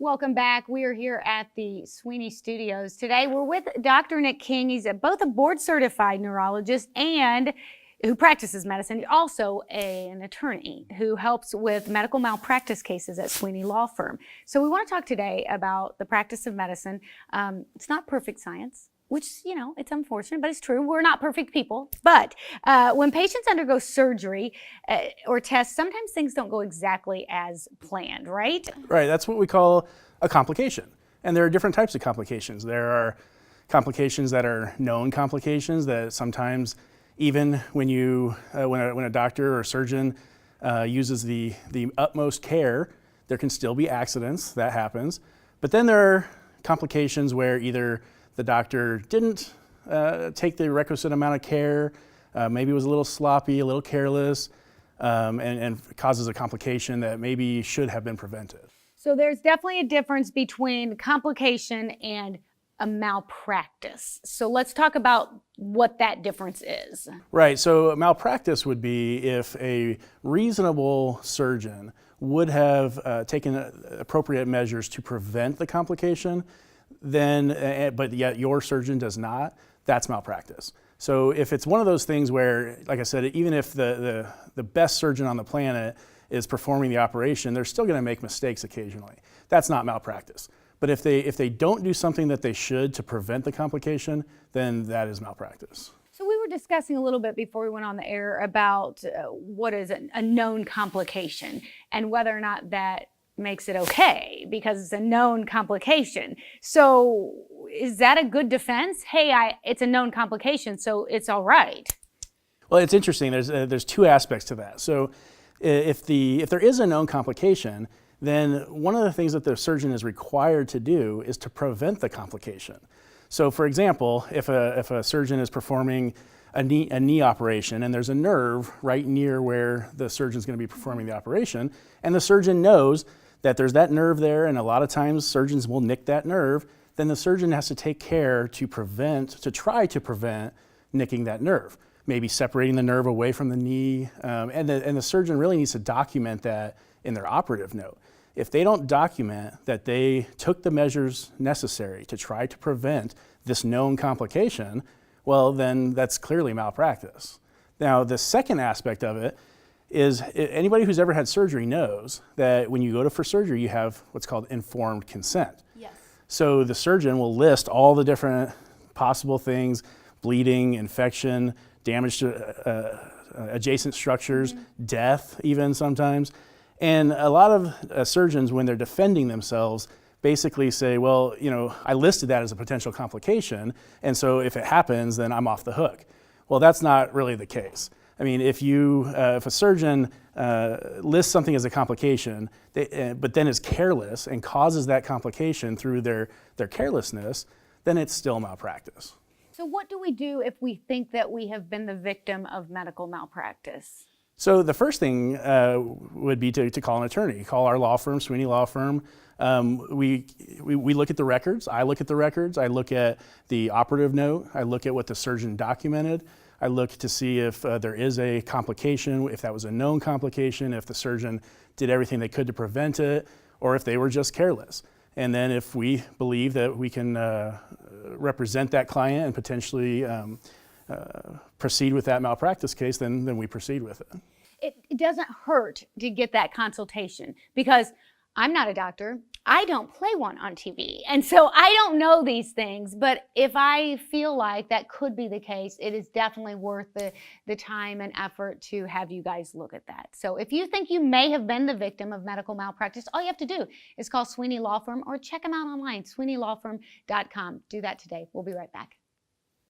Welcome back. We are here at the Sweeney Studios. Today we're with Dr. Nich King. He's both a board-certified neurologist and who practices medicine, also an attorney who helps with medical malpractice cases at Sweeney Law Firm. So we want to talk today about the practice of medicine. It's not perfect science, which, you know, it's unfortunate, but it's true. We're not perfect people. But when patients undergo surgery or tests, sometimes things don't go exactly as planned, right? Right, that's what we call a complication. And there are different types of complications. There are complications that are known complications that sometimes even when a doctor or surgeon uses the utmost care, there can still be accidents. That happens. But then there are complications where either the doctor didn't take the requisite amount of care, maybe was a little sloppy, a little careless, and causes a complication that maybe should have been prevented. So there's definitely a difference between complication and a malpractice. So let's talk about what that difference is. Right, so a malpractice would be if a reasonable surgeon would have taken appropriate measures to prevent the complication, then, but yet your surgeon does not, that's malpractice. So if it's one of those things where, like I said, even if the best surgeon on the planet is performing the operation, they're still going to make mistakes occasionally. That's not malpractice. But if they don't do something that they should to prevent the complication, then that is malpractice. So we were discussing a little bit before we went on the air about what is a known complication and whether or not that makes it okay because it's a known complication. So is that a good defense? Hey, it's a known complication, so it's all right. Well, it's interesting. There's two aspects to that. So if there is a known complication, then one of the things that the surgeon is required to do is to prevent the complication. So for example, if a surgeon is performing a knee operation and there's a nerve right near where the surgeon's going to be performing the operation, and the surgeon knows that there's that nerve there, and a lot of times surgeons will nick that nerve, then the surgeon has to take care to try to prevent nicking that nerve. Maybe separating the nerve away from the knee, and the surgeon really needs to document that in their operative note. If they don't document that they took the measures necessary to try to prevent this known complication, well, then that's clearly malpractice. Now, the second aspect of it is anybody who's ever had surgery knows that when you go for surgery, you have what's called informed consent. Yes. So the surgeon will list all the different possible things: bleeding, infection, damage to adjacent structures, death even sometimes. And a lot of surgeons, when they're defending themselves, basically say, well, you know, I listed that as a potential complication, and so if it happens, then I'm off the hook. Well, that's not really the case. I mean, if a surgeon lists something as a complication, but then is careless and causes that complication through their carelessness, then it's still malpractice. So what do we do if we think that we have been the victim of medical malpractice? So the first thing would be to call an attorney. Call our law firm, Sweeney Law Firm. We look at the records. I look at the records. I look at the operative note. I look at what the surgeon documented. I look to see if there is a complication, if that was a known complication, if the surgeon did everything they could to prevent it, or if they were just careless. And then if we believe that we can represent that client and potentially proceed with that malpractice case, then we proceed with it. It doesn't hurt to get that consultation because I'm not a doctor. I don't play one on TV. And so I don't know these things, but if I feel like that could be the case, it is definitely worth the time and effort to have you guys look at that. So if you think you may have been the victim of medical malpractice, all you have to do is call Sweeney Law Firm or check them out online, SweeneyLawFirm.com. Do that today. We'll be right back.